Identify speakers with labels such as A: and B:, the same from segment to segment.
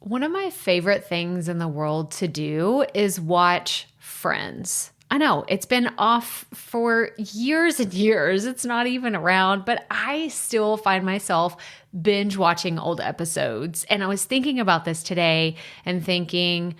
A: One of my favorite things in the world to do is watch Friends. I know it's been off for years and years. It's not even around, but I still find myself binge watching old episodes. And I was thinking about this today and thinking,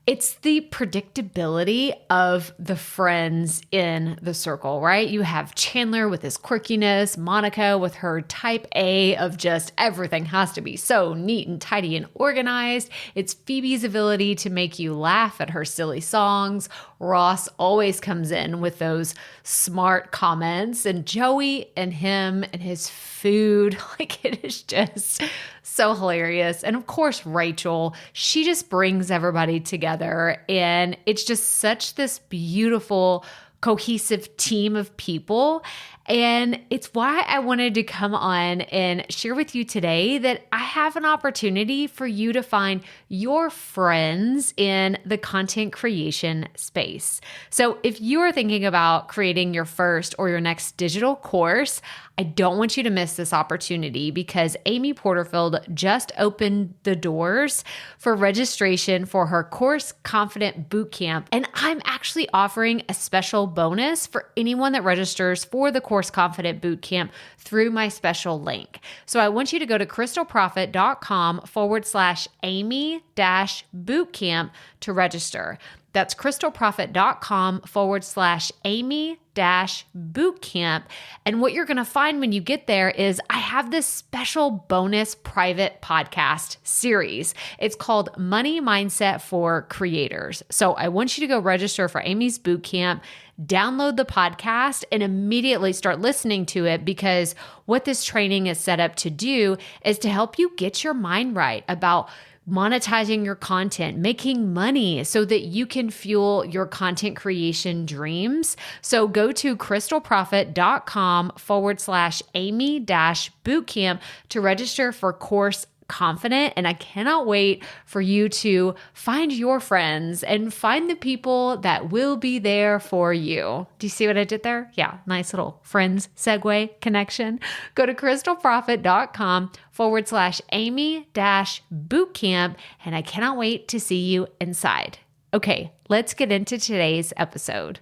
A: it's the predictability of the friends in the circle, right? You have Chandler with his quirkiness, Monica with her type A of just everything has to be so neat and tidy and organized. It's Phoebe's ability to make you laugh at her silly songs. Ross always comes in with those smart comments, and Joey and him and his food, like it is just so hilarious. And of course, Rachel, she just brings everybody together, and it's just such this beautiful, cohesive team of people. And it's why I wanted to come on and share with you today that I have an opportunity for you to find your friends in the content creation space. So if you are thinking about creating your first or your next digital course, I don't want you to miss this opportunity because Amy Porterfield just opened the doors for registration for her Course Confident Bootcamp. And I'm actually offering a special bonus for anyone that registers for the Course Confident Bootcamp through my special link. So I want you to go to crystalprofit.com/Amy-bootcamp to register. That's crystalprofit.com/Amy-bootcamp. And what you're going to find when you get there is I have this special bonus private podcast series. It's called Money Mindset for Creators. So I want you to go register for Amy's bootcamp, download the podcast, and immediately start listening to it, because what this training is set up to do is to help you get your mind right about monetizing your content, making money so that you can fuel your content creation dreams. So go to crystalprofit.com/Amy-bootcamp to register for Course Confident. And I cannot wait for you to find your friends and find the people that will be there for you. Do you see what I did there? Yeah, nice little friends segue connection. Go to crystalprofit.com/Amy-bootcamp. And I cannot wait to see you inside. Okay, let's get into today's episode.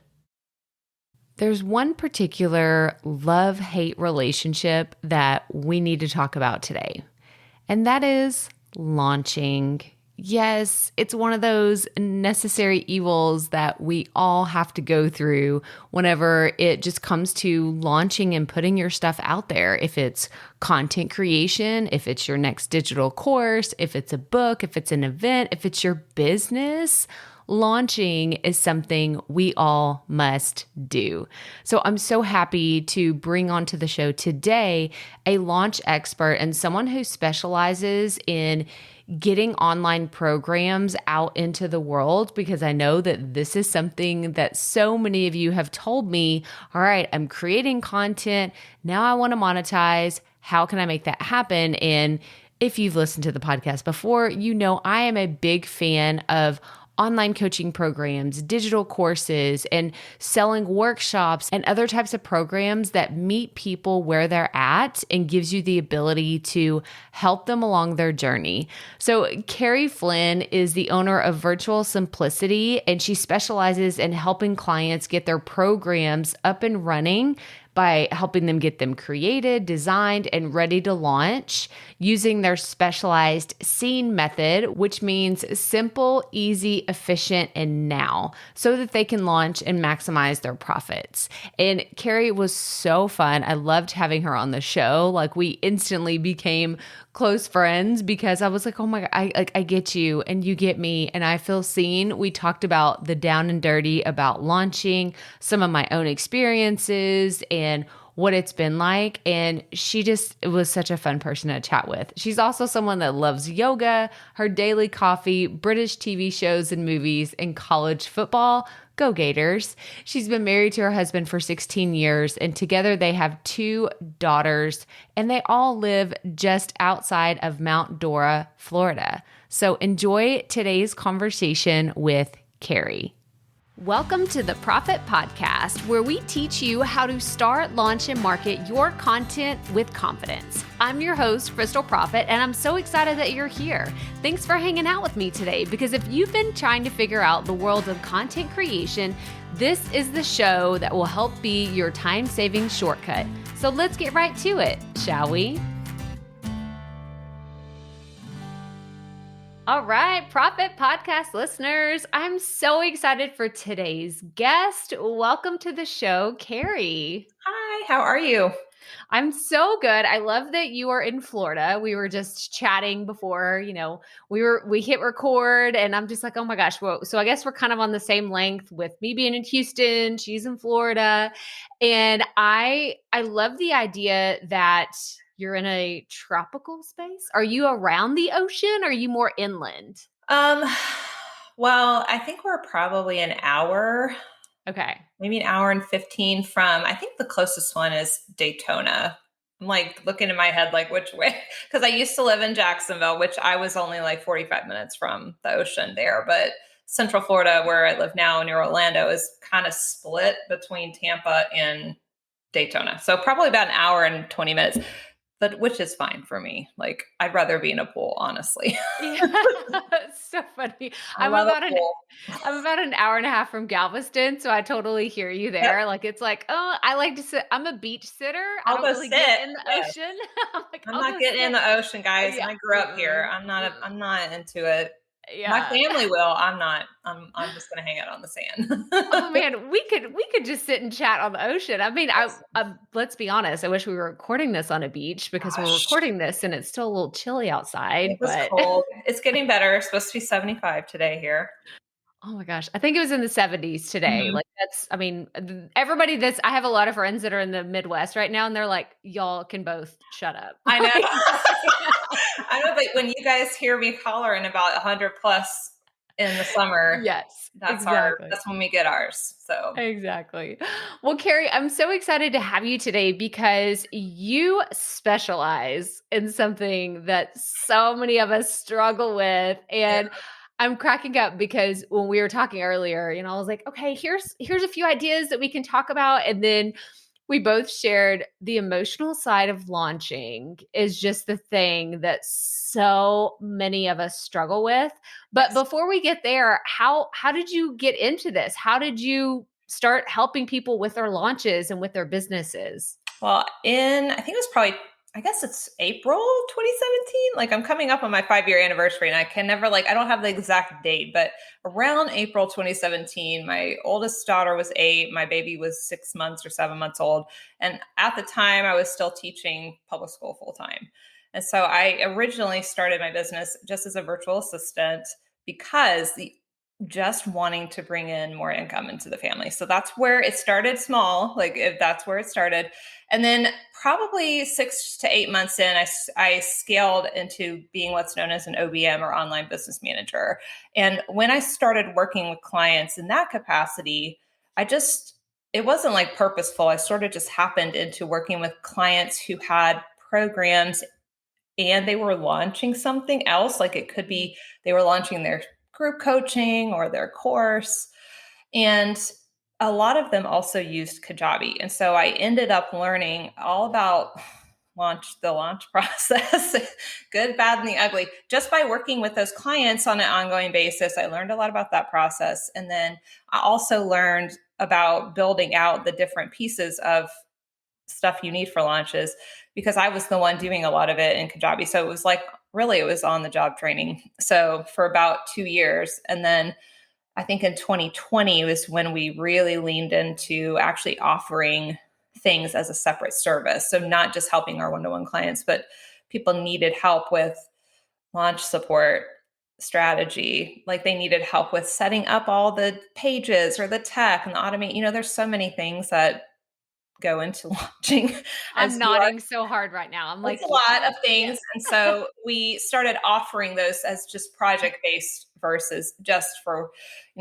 A: There's one particular love-hate relationship that we need to talk about today. And that is launching. Yes, it's one of those necessary evils that we all have to go through whenever it just comes to launching and putting your stuff out there. If it's content creation, if it's your next digital course, if it's a book, if it's an event, if it's your business, launching is something we all must do. So I'm so happy to bring onto the show today a launch expert and someone who specializes in getting online programs out into the world, because I know that this is something that so many of you have told me, all right, I'm creating content. Now I want to monetize. How can I make that happen? And if you've listened to the podcast before, you know I am a big fan of online coaching programs, digital courses, and selling workshops and other types of programs that meet people where they're at and gives you the ability to help them along their journey. So Carrie Flynn is the owner of Virtual Simplicity, and she specializes in helping clients get their programs up and running by helping them get them created, designed, and ready to launch using their specialized SEEN method, which means simple, easy, efficient, and now, so that they can launch and maximize their profits. And Carrie was so fun. I loved having her on the show. Like, we instantly became close friends because I was like, oh my God, I get you and you get me and I feel seen. We talked about the down and dirty about launching, some of my own experiences and what it's been like. And she just was such a fun person to chat with. She's also someone that loves yoga, her daily coffee, British TV shows and movies, and college football. Go Gators. She's been married to her husband for 16 years, and together they have 2 daughters, and they all live just outside of Mount Dora, Florida. So enjoy today's conversation with Carrie. Welcome to the Profit Podcast, where we teach you how to start, launch, and market your content with confidence. I'm your host, Crystal Profit, and I'm so excited that you're here. Thanks for hanging out with me today, because if you've been trying to figure out the world of content creation, this is the show that will help be your time-saving shortcut. So let's get right to it, shall we? All right, Profit Podcast listeners, I'm so excited for today's guest. Welcome to the show, Carrie.
B: Hi, how are you?
A: I'm so good. I love that you are in Florida. We were just chatting before, we hit record and I'm just like, oh my gosh. Well, so I guess we're kind of on the same length with me being in Houston, she's in Florida. And I love the idea that you're in a tropical space. Are you around the ocean or are you more inland?
B: Well, I think we're probably an hour.
A: Okay.
B: Maybe an hour and 15 from, I think the closest one is Daytona. I'm like looking in my head, like which way, because I used to live in Jacksonville, which I was only like 45 minutes from the ocean there. But Central Florida, where I live now near Orlando, is kind of split between Tampa and Daytona. So probably about an hour and 20 minutes. But which is fine for me. Like I'd rather be in a pool, honestly.
A: Yeah, it's so funny. I'm about an hour and a half from Galveston, so I totally hear you there.
B: Yep.
A: Like it's like, oh, I like to sit. I'm a beach sitter.
B: I'll
A: I don't
B: go
A: really
B: sit.
A: get in the
B: Yes.
A: ocean.
B: I'm
A: I'll
B: not
A: go
B: getting in
A: sit.
B: the ocean, guys.
A: Yeah.
B: I grew up here. I'm not into it.
A: Yeah.
B: My family will. I'm not. I'm just gonna hang out on the sand.
A: Oh man, we could just sit and chat on the ocean. I mean, I let's be honest. I wish we were recording this on a beach because we're
B: Gosh,
A: recording this and it's still a little chilly outside.
B: it was
A: But
B: cold. It's getting better. It's supposed to be 75 today here.
A: oh my gosh. I think it was in the 70s today.
B: Mhm.
A: Like everybody I have a lot of friends that are in the Midwest right now and they're like, y'all can both shut up.
B: I know. I know, but when you guys hear me hollering about 100 plus in the summer,
A: Yes,
B: that's
A: exactly.
B: that's when we get ours. So
A: Exactly. Well, Carrie, I'm so excited to have you today because you specialize in something that so many of us struggle with. And I'm cracking up because when we were talking earlier, I was like, okay, here's a few ideas that we can talk about. And then we both shared the emotional side of launching is just the thing that so many of us struggle with. But before we get there, how did you get into this? How did you start helping people with their launches and with their businesses?
B: well, I think it was probably, I guess it's April 2017. Like I'm coming up on my 5-year anniversary and I can never I don't have the exact date, but around April 2017, my oldest daughter was 8. My baby was 6 months or 7 months old. And at the time I was still teaching public school full time. And so I originally started my business just as a virtual assistant because just wanting to bring in more income into the family. So that's where it started small, like if that's where it started. And then probably 6 to 8 months in, I scaled into being what's known as an OBM or online business manager. And when I started working with clients in that capacity, it wasn't like purposeful. I sort of just happened into working with clients who had programs and they were launching something else. Like it could be they were launching their group coaching or their course. And a lot of them also used Kajabi. And so I ended up learning all about the launch process, good, bad, and the ugly, just by working with those clients on an ongoing basis. I learned a lot about that process. And then I also learned about building out the different pieces of stuff you need for launches because I was the one doing a lot of it in Kajabi. So it was it was on the job training. So for about 2 years. And then I think in 2020 was when we really leaned into actually offering things as a separate service. So not just helping our one-to-one clients, but people needed help with launch support, strategy. Like they needed help with setting up all the pages or the tech and the automate. There's so many things that go into launching.
A: I'm nodding so hard right now. I'm like,
B: it's a lot of
A: yeah.
B: things. And so we started offering those as just project-based versus just for,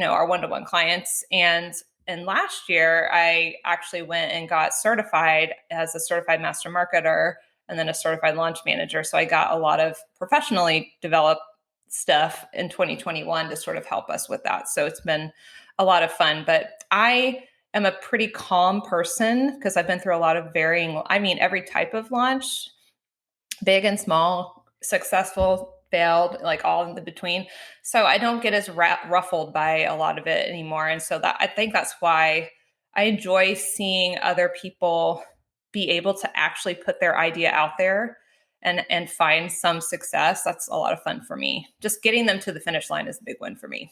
B: our one-to-one clients. And last year, I actually went and got certified as a certified master marketer and then a certified launch manager. So I got a lot of professionally developed stuff in 2021 to sort of help us with that. So it's been a lot of fun. But I am a pretty calm person because I've been through a lot of every type of launch, big and small, successful, failed, like all in the between. So I don't get as ruffled by a lot of it anymore. And so that I think that's why I enjoy seeing other people be able to actually put their idea out there and find some success. That's a lot of fun for me. Just getting them to the finish line is a big win for me.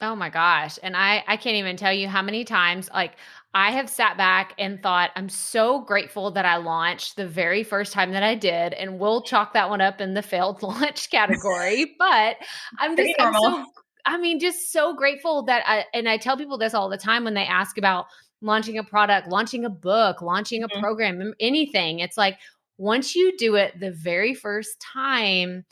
A: Oh my gosh. And I can't even tell you how many times like I have sat back and thought, I'm so grateful that I launched the very first time that I did. And we'll chalk that one up in the failed launch category. But
B: Pretty normal.
A: just so grateful that and I tell people this all the time when they ask about launching a product, launching a book, launching a
B: Mhm.
A: program, anything. It's like once you do it the very first time,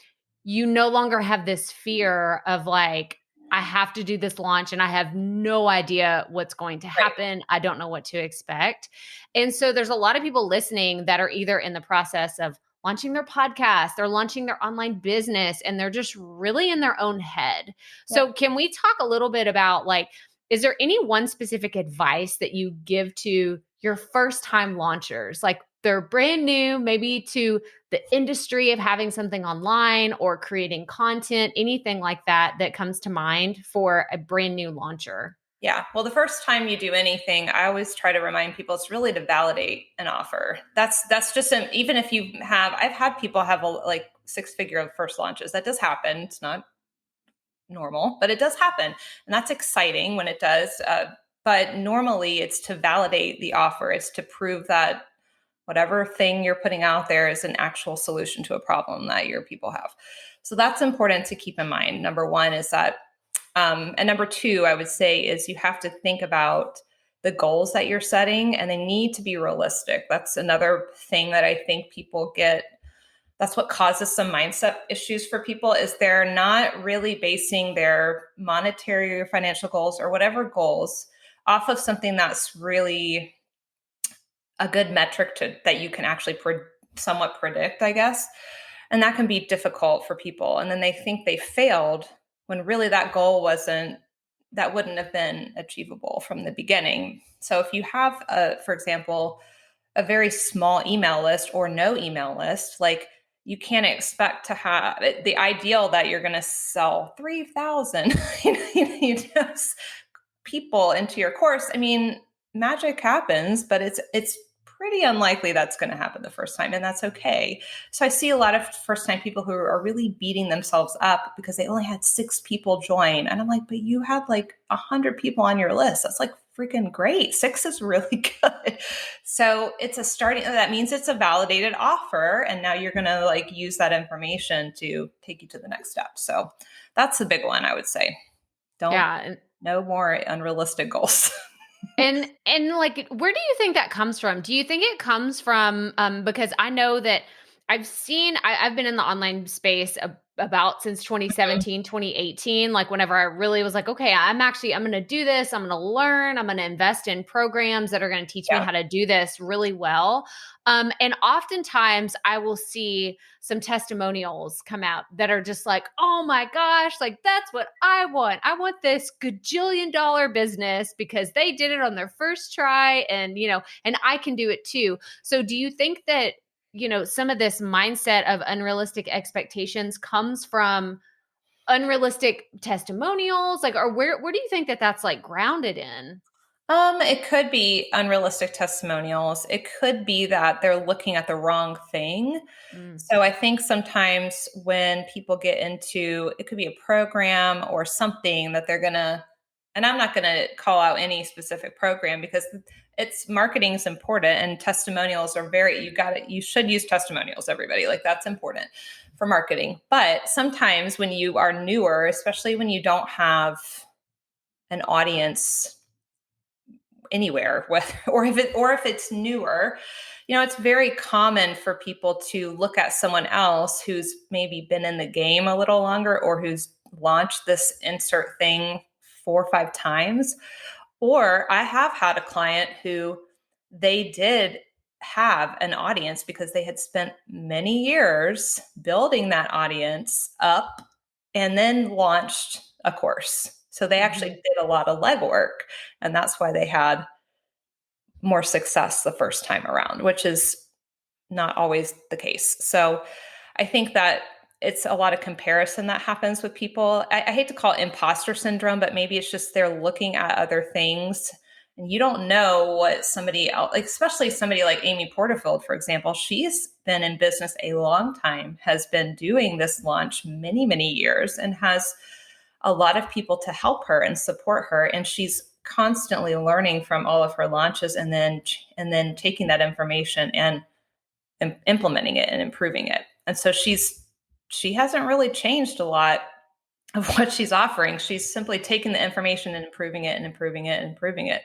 A: you no longer have this fear of like, I have to do this launch and I have no idea what's going to
B: Right.
A: happen. I don't know what to expect. And so there's a lot of people listening that are either in the process of launching their podcast, they're launching their online business, and they're just really in their own head.
B: Yep.
A: So can we talk a little bit about like, is there any one specific advice that you give to your first time launchers? Like they're brand new, maybe to the industry of having something online or creating content, anything like that that comes to mind for a brand new launcher?
B: Yeah. Well, the first time you do anything, I always try to remind people it's really to validate an offer. That's just even if I've had people have like 6-figure first launches. That does happen. It's not normal, but it does happen, and that's exciting when it does. But normally, it's to validate the offer. It's to prove that whatever thing you're putting out there is an actual solution to a problem that your people have. So that's important to keep in mind. Number one is that, and number two, I would say, is you have to think about the goals that you're setting and they need to be realistic. That's another thing that I think people get. That's what causes some mindset issues for people is they're not really basing their monetary or financial goals or whatever goals off of something that's really a good metric that you can actually somewhat predict, I guess. And that can be difficult for people. And then they think they failed when really that wouldn't have been achievable from the beginning. So if you have, for example, a very small email list or no email list, like you can't expect to have the ideal that you're going to sell 3,000 people into your course. I mean, magic happens, but it's pretty unlikely that's going to happen the first time, and that's okay. So I see a lot of first time people who are really beating themselves up because they only had 6 people join, and I'm like, but you had like 100 people on your list. That's like freaking great. 6 is really good. So it's a starting. That means it's a validated offer, and now you're going to like use that information to take you to the next step. So that's the big one, I would say. Don't
A: Yeah.
B: No more unrealistic goals.
A: And like where do you think that comes from? Do you think it comes from because I know that I've been in the online space about since 2017, 2018, like whenever I really was like, okay, I'm going to do this, I'm going to learn, I'm going to invest in programs that are going to teach me
B: Yeah.
A: how to do this really well. And oftentimes I will see some testimonials come out that are just like, oh my gosh, like that's what I want. I want this gajillion-dollar business because they did it on their first try and I can do it too. So do you think that, some of this mindset of unrealistic expectations comes from unrealistic testimonials? Like, or where do you think that that's like grounded in?
B: It could be unrealistic testimonials. It could be that they're looking at the wrong thing.
A: Mm.
B: So I think sometimes when people get into it could be a program or something that they're gonna, and I'm not gonna call out any specific program because it's marketing is important and testimonials are you should use testimonials, everybody. Like that's important for marketing. But sometimes when you are newer, especially when you don't have an audience anywhere or if it's newer, it's very common for people to look at someone else who's maybe been in the game a little longer or who's launched this insert thing 4 or 5 times. Or I have had a client who they did have an audience because they had spent many years building that audience up and then launched a course. So they actually did a lot of legwork, and that's why they had more success the first time around, which is not always the case. So I think that it's a lot of comparison that happens with people. I hate to call it imposter syndrome, but maybe it's just they're looking at other things and you don't know what somebody else, like especially somebody like Amy Porterfield, for example, she's been in business a long time, has been doing this launch many, many years, and has a lot of people to help her and support her. And she's constantly learning from all of her launches and then taking that information and implementing it and improving it. And so she hasn't really changed a lot of what she's offering. She's simply taking the information and improving it and improving it and improving it.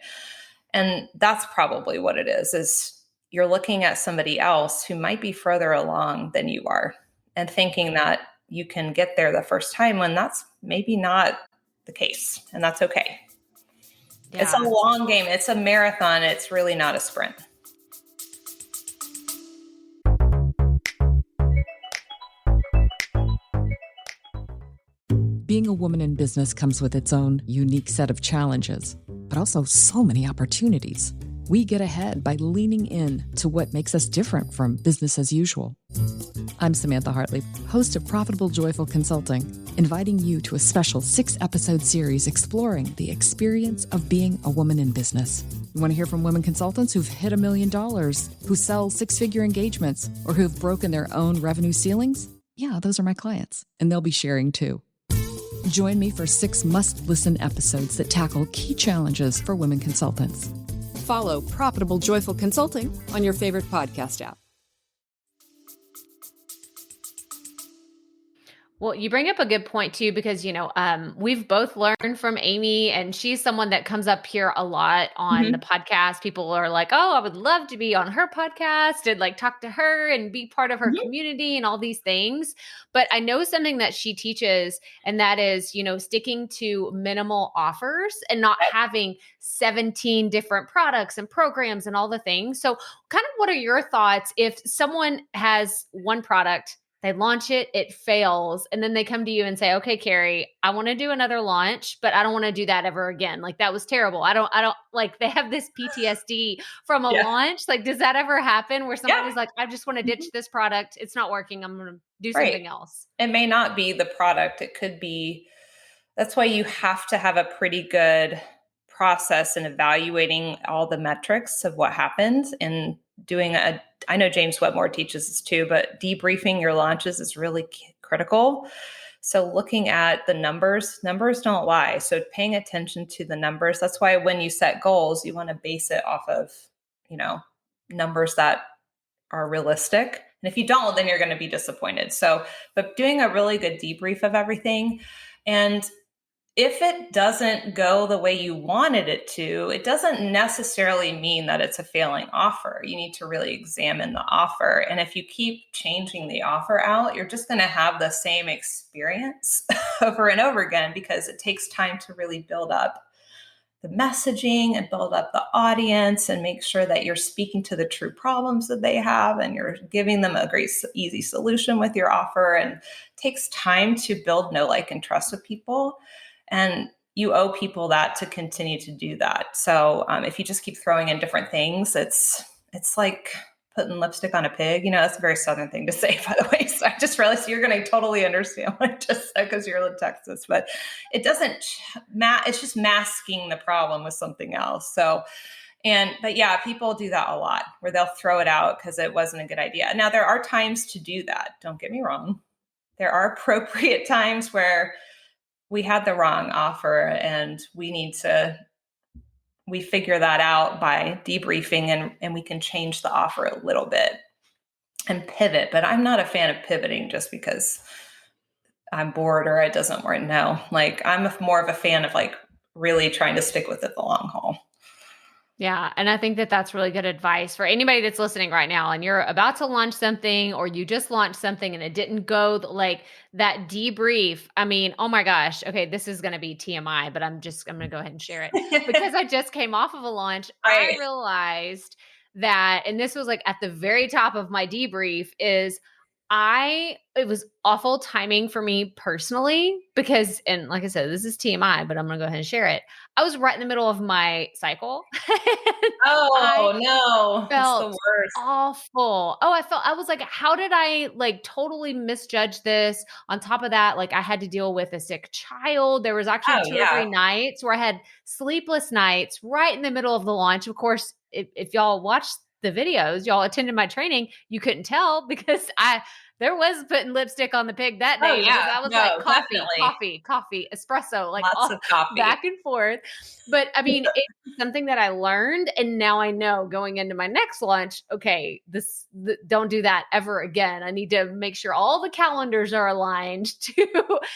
B: And that's probably what it is you're looking at somebody else who might be further along than you are and thinking that you can get there the first time when that's maybe not the case. And that's okay. Yeah. It's a long game. It's a marathon. It's really not a sprint.
C: Being a woman in business comes with its own unique set of challenges, but also so many opportunities. We get ahead by leaning in to what makes us different from business as usual. I'm Samantha Hartley, host of Profitable Joyful Consulting, inviting you to a special 6-episode series exploring the experience of being a woman in business. You want to hear from women consultants who've hit $1 million, who sell 6-figure engagements, or who've broken their own revenue ceilings? Yeah, those are my clients, and they'll be sharing too. Join me for 6 must-listen episodes that tackle key challenges for women consultants. Follow Profitable Joyful Consulting on your favorite podcast app.
A: Well, you bring up a good point too, because, we've both learned from Amy, and she's someone that comes up here a lot on the podcast. People are like, oh, I would love to be on her podcast and like talk to her and be part of her community and all these things. But I know something that she teaches, and that is, sticking to minimal offers and not having 17 different products and programs and all the things. So kind of what are your thoughts if someone has one product, they launch it, it fails, and then they come to you and say, okay, Carrie, I want to do another launch, but I don't want to do that ever again. Like, that was terrible. I don't like, they have this PTSD from a launch. Like, does that ever happen where somebody's like, I just want to ditch this product. It's not working. I'm going to do something else.
B: It may not be the product. It could be, that's why you have to have a pretty good process in evaluating all the metrics of what happened and doing I know James Wedmore teaches this too, but debriefing your launches is really critical. So looking at the numbers don't lie. So paying attention to the numbers. That's why when you set goals, you want to base it off of, numbers that are realistic. And if you don't, then you're going to be disappointed. So, but doing a really good debrief of everything. And if it doesn't go the way you wanted it to, it doesn't necessarily mean that it's a failing offer. You need to really examine the offer. And if you keep changing the offer out, you're just going to have the same experience over and over again, because it takes time to really build up the messaging and build up the audience and make sure that you're speaking to the true problems that they have and you're giving them a great, easy solution with your offer. And it takes time to build know, like, and trust with people. And you owe people that to continue to do that. So if you just keep throwing in different things, it's like putting lipstick on a pig. That's a very Southern thing to say, by the way. So I just realized you're going to totally understand what I just said because you're in Texas. But it doesn't, it's just masking the problem with something else. So, but yeah, people do that a lot where they'll throw it out because it wasn't a good idea. Now, there are times to do that. Don't get me wrong. There are appropriate times where we had the wrong offer and we figure that out by debriefing and we can change the offer a little bit and pivot. But I'm not a fan of pivoting just because I'm bored or it doesn't work. No, like I'm more of a fan of like really trying to stick with it the long haul.
A: Yeah. And I think that that's really good advice for anybody that's listening right now and you're about to launch something or you just launched something and it didn't go like that debrief. I mean, oh my gosh. Okay. This is going to be TMI, but I'm going to go ahead and share it because I just came off of a launch.
B: Right.
A: I realized that, and this was like at the very top of my debrief is it was awful timing for me personally because, and like I said, this is TMI, but I'm going to go ahead and share it. I was right in the middle of my cycle. I
B: Oh no, it's the
A: felt
B: worst.
A: awful. I was like, how did I like totally misjudge this? On top of that, like I had to deal with a sick child. There was actually
B: Oh
A: 2 or 3
B: yeah.
A: nights where I had sleepless nights right in the middle of the launch. Of course, if y'all watched the videos, y'all attended my training, you couldn't tell because there was putting lipstick on the pig that
B: Oh
A: day because
B: yeah.
A: I was like
B: No,
A: coffee,
B: definitely.
A: coffee, coffee, espresso, like
B: Lots
A: all
B: of coffee.
A: back and forth. But I mean, it's something that I learned, and now I know going into my next launch, okay, don't do that ever again. I need to make sure all the calendars are aligned to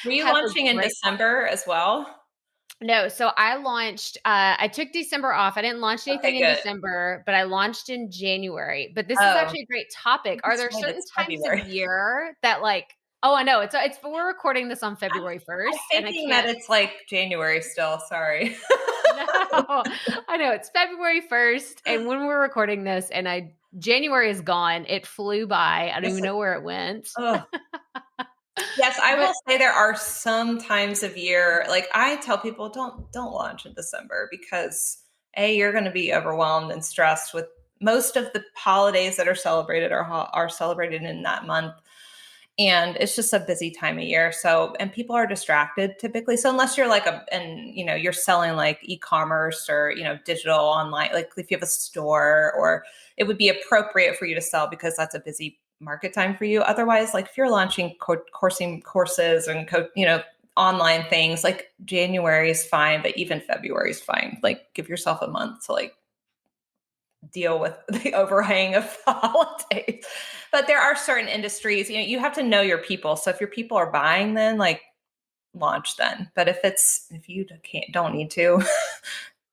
B: Were you
A: have a
B: launching in
A: great launch.
B: December as well?
A: No, so I launched, I took December off. I didn't launch anything
B: Okay,
A: in
B: good.
A: December, but I launched in January. But this is
B: Oh,
A: actually a great topic. Are
B: that's
A: there
B: right.
A: certain
B: It's
A: times of
B: February.
A: year that like, oh, I know it's we're recording this on
B: I'm,
A: February
B: I'm
A: 1st and I
B: thinking that
A: can't.
B: it's like January still. Sorry.
A: No, I know it's February 1st. And when we're recording this and January is gone, it flew by. I don't
B: Yes,
A: even know where it went.
B: ugh. Yes, I
A: But
B: will say there are some times of year, like I tell people, don't launch in December because you're going to be overwhelmed and stressed with most of the holidays that are celebrated are celebrated in that month, and it's just a busy time of year. So, and people are distracted typically. So unless you're like you're selling like e-commerce or digital online, like if you have a store, or it would be appropriate for you to sell because that's a busy market time for you. Otherwise, like if you're launching courses and online things, like January is fine, but even February is fine. Like give yourself a month to like deal with the overhang of the holidays. But there are certain industries, you have to know your people. So if your people are buying, then like launch then. But if you don't need to,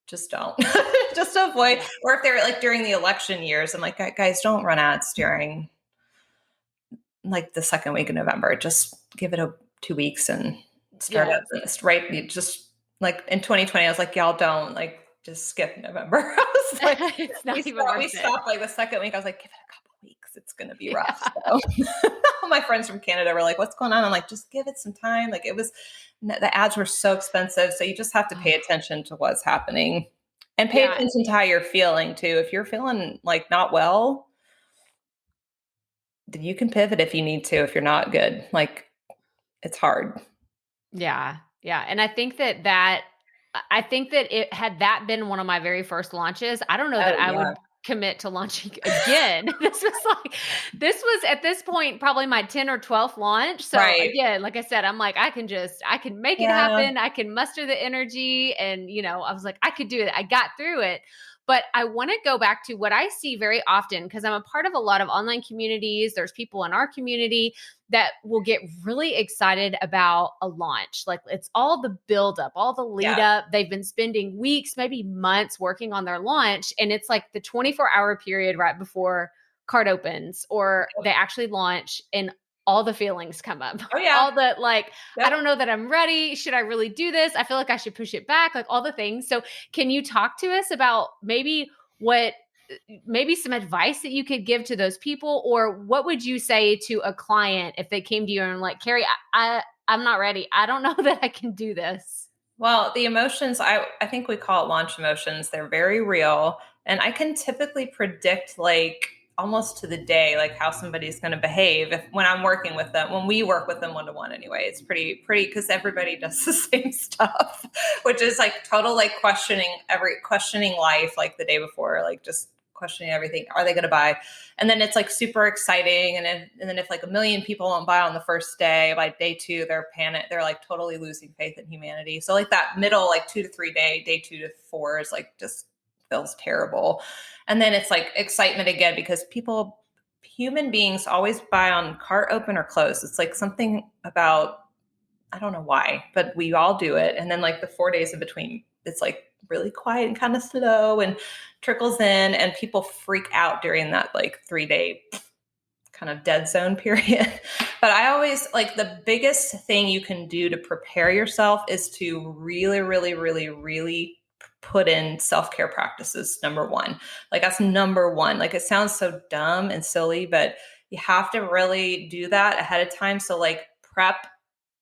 B: just don't. Just avoid.
A: yeah,
B: Or if they're like during the election years, I'm like, guys, don't run ads during like the second week of November. Just give it 2 weeks and start
A: yeah,
B: up this, right? You just like in 2020, I was like, y'all don't like just skip November. I was like,
A: it's not even
B: we
A: worth it.
B: stopped like the second week. I was like, give it a couple weeks. It's gonna be rough.
A: Yeah.
B: So all my friends from Canada were like, what's going on? I'm like, just give it some time. Like the ads were so expensive. So you just have to pay attention to what's happening and pay
A: Yeah.
B: attention to how you're feeling too. If you're feeling like not well, then you can pivot if you need to, if you're not good. Like it's hard.
A: Yeah. Yeah. And I think that it had that been one of my very first launches, I don't know
B: Oh
A: that I
B: yeah.
A: would commit to launching again. This was at this point probably my 10th or 12th launch. So
B: Right.
A: again, like I said, I'm like, I can make it
B: Yeah.
A: happen. I can muster the energy. And, I was like, I could do it. I got through it. But I want to go back to what I see very often because I'm a part of a lot of online communities. There's people in our community that will get really excited about a launch. Like it's all the build up, all the lead
B: Yeah.
A: up. They've been spending weeks, maybe months working on their launch. And it's like the 24-hour period right before cart opens or they actually launch and all the feelings come up.
B: Oh yeah.
A: All the like, I
B: Yep.
A: don't know that I'm ready. Should I really do this? I feel like I should push it back, like all the things. So, can you talk to us about maybe some advice that you could give to those people, or what would you say to a client if they came to you and like, Carrie, I'm not ready. I don't know that I can do this.
B: Well, the emotions, I think we call it launch emotions. They're very real. And I can typically predict like almost to the day, like how somebody's going to behave when I'm working with them, when we work with them one-to-one anyway. It's pretty, because everybody does the same stuff, which is like total, like questioning life, like the day before, like just questioning everything. Are they going to buy? And then it's like super exciting. And then if like a million people won't buy on the first day, by day 2, they're panicked. They're like totally losing faith in humanity. So like that middle, like 2 to 3 day 2 to 4 is like just feels terrible. And then it's like excitement again, because human beings always buy on cart open or close. It's like something about, I don't know why, but we all do it. And then like the 4 days in between, it's like really quiet and kind of slow and trickles in, and people freak out during that like 3-day kind of dead zone period. But I always like the biggest thing you can do to prepare yourself is to really, really, really, really put in self-care practices. Number one, like that's number one. Like it sounds so dumb and silly, but You have to really do that ahead of time. So like prep,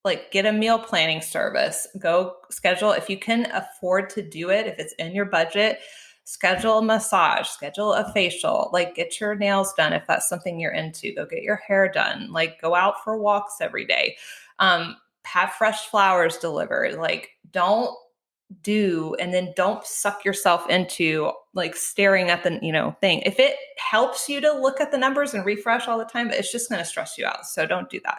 B: like get a meal planning service, go schedule, if you can afford to do it, if it's in your budget, schedule a massage, schedule a facial, like get your nails done. If that's something you're into, go get your hair done, like go out for walks every day. Have fresh flowers delivered. Like don't and then don't suck yourself into like staring at the thing. If it helps you to look at the numbers and refresh all the time, but it's just going to stress you out, so don't do that.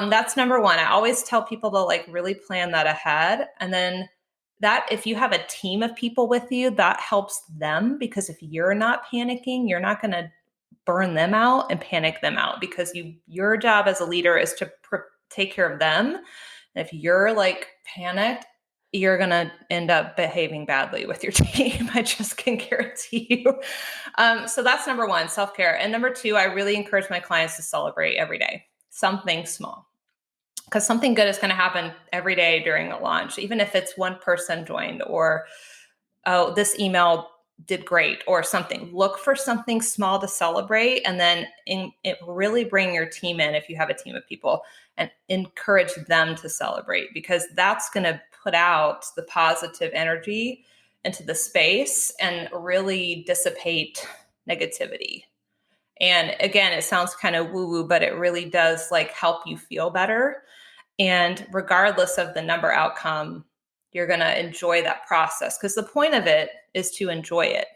B: That's number one. I always tell people to like really plan that ahead. And then that if you have a team of people with you, that helps them, because if you're not panicking, you're not going to burn them out and panic them out, because your job as a leader is to take care of them. And if you're like panicked, you're going to end up behaving badly with your team. I just can guarantee you. So that's number one, self-care. And number two, I really encourage my clients to celebrate every day, something small, because something good is going to happen every day during a launch, even if it's one person joined, or, oh, this email did great or something. Look for something small to celebrate, and then it really bring your team in if you have a team of people, and encourage them to celebrate, because that's going to put out the positive energy into the space and really dissipate negativity. And again, it sounds kind of woo-woo, but it really does like help you feel better. And regardless of the number outcome, you're going to enjoy that process, because the point of it is to enjoy it.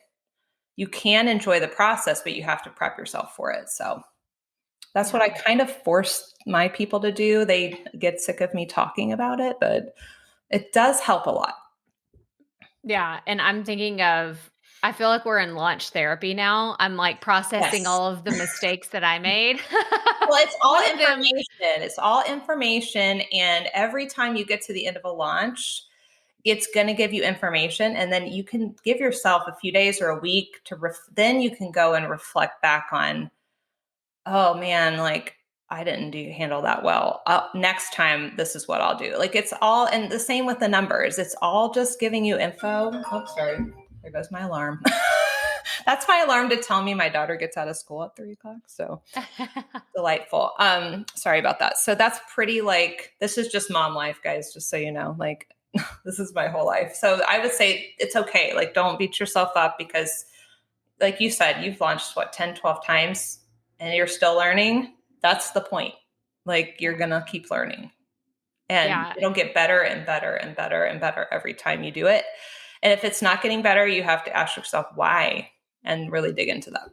B: You can enjoy the process, but you have to prep yourself for it. So that's what I kind of force my people to do. They get sick of me talking about it, but it does help a lot.
A: Yeah. And I'm thinking I feel like we're in launch therapy now. I'm like processing all of the mistakes that I made.
B: Well, it's all information. It's all information. And every time you get to the end of a launch, it's going to give you information. And then you can give yourself a few days or a week to then you can go and reflect back on, oh man, like I didn't handle that well. Next time, this is what I'll do. Like it's all, and the same with the numbers. It's all just giving you info. Oh, sorry. There goes my alarm. That's my alarm to tell me my daughter gets out of school at 3:00. So delightful. Sorry about that. So that's pretty like, this is just mom life, guys, just so you know, like this is my whole life. So I would say it's okay. Like don't beat yourself up, because like you said, you've launched 10, 12 times and you're still learning. That's the point. Like you're going to keep learning, and it'll get better and better and better and better every time you do it. And if it's not getting better, you have to ask yourself why and really dig into that.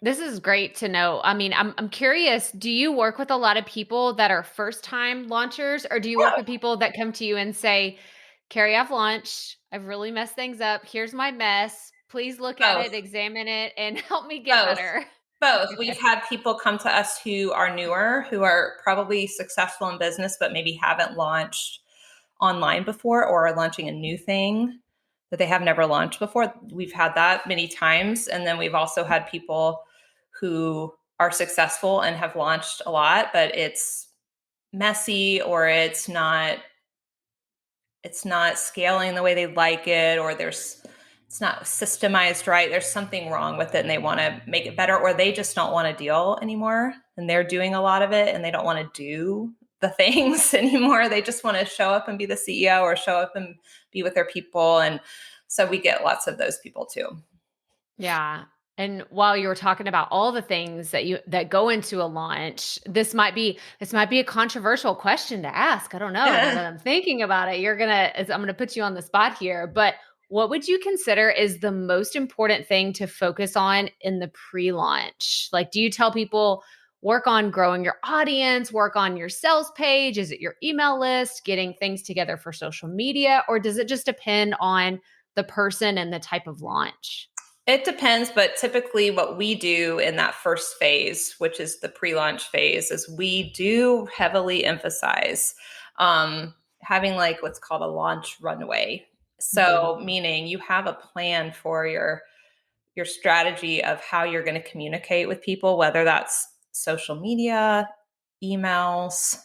A: This is great to know. I mean, I'm curious, do you work with a lot of people that are first-time launchers, or do you work with people that come to you and say, Carrie, I've launched. I've really messed things up. Here's my mess. Please look at it, examine it, and help me get better.
B: Both. We've had people come to us who are newer, who are probably successful in business, but maybe haven't launched online before, or are launching a new thing that they have never launched before. We've had that many times. And then we've also had people who are successful and have launched a lot, but it's messy, or it's not scaling the way they like it, or it's not systemized right. There's something wrong with it and they want to make it better, or they just don't want to deal anymore. And they're doing a lot of it and they don't want to do the things anymore. They just want to show up and be the CEO, or show up and be with their people. And so we get lots of those people too.
A: Yeah. And while you were talking about all the things that go into a launch, this might be a controversial question to ask. I don't know. Now that I'm thinking about it, I'm going to put you on the spot here, but what would you consider is the most important thing to focus on in the pre-launch? Like, do you tell people work on growing your audience, work on your sales page? Is it your email list, getting things together for social media? Or does it just depend on the person and the type of launch?
B: It depends, but typically what we do in that first phase, which is the pre-launch phase, is we do heavily emphasize having like what's called a launch runway. So meaning you have a plan for your strategy of how you're going to communicate with people, whether that's social media, emails,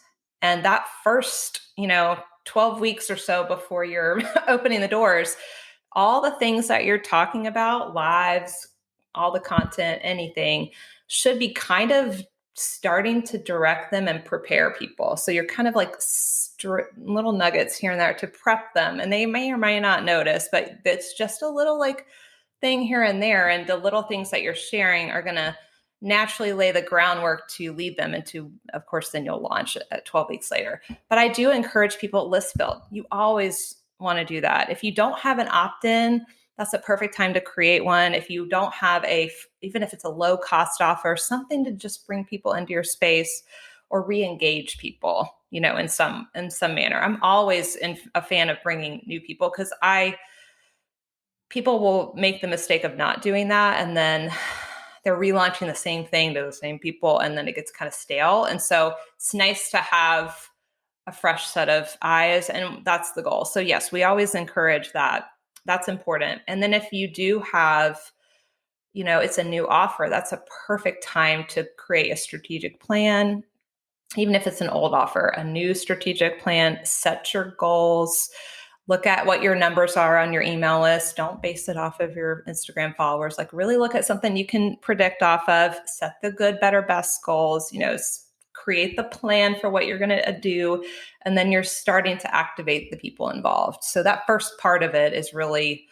B: and that first, 12 weeks or so before you're opening the doors, all the things that you're talking about, lives, all the content, anything, should be kind of starting to direct them and prepare people. So you're kind of like little nuggets here and there to prep them. And they may or may not notice, but it's just a little like thing here and there. And the little things that you're sharing are going to naturally lay the groundwork to lead them into, of course, then you'll launch at 12 weeks later. But I do encourage people list build. You always want to do that. If you don't have an opt-in, that's a perfect time to create one. If you don't have even if it's a low cost offer, something to just bring people into your space or re-engage people, in some manner. I'm always a fan of bringing new people because people will make the mistake of not doing that. And then they're relaunching the same thing to the same people. And then it gets kind of stale. And so it's nice to have a fresh set of eyes. And that's the goal. So yes, we always encourage that. That's important. And then if you do have, it's a new offer, that's a perfect time to create a strategic plan. Even if it's an old offer, a new strategic plan, set your goals, look at what your numbers are on your email list. Don't base it off of your Instagram followers. Like really look at something you can predict off of, set the good, better, best goals, create the plan for what you're going to do. And then you're starting to activate the people involved. So that first part of it is really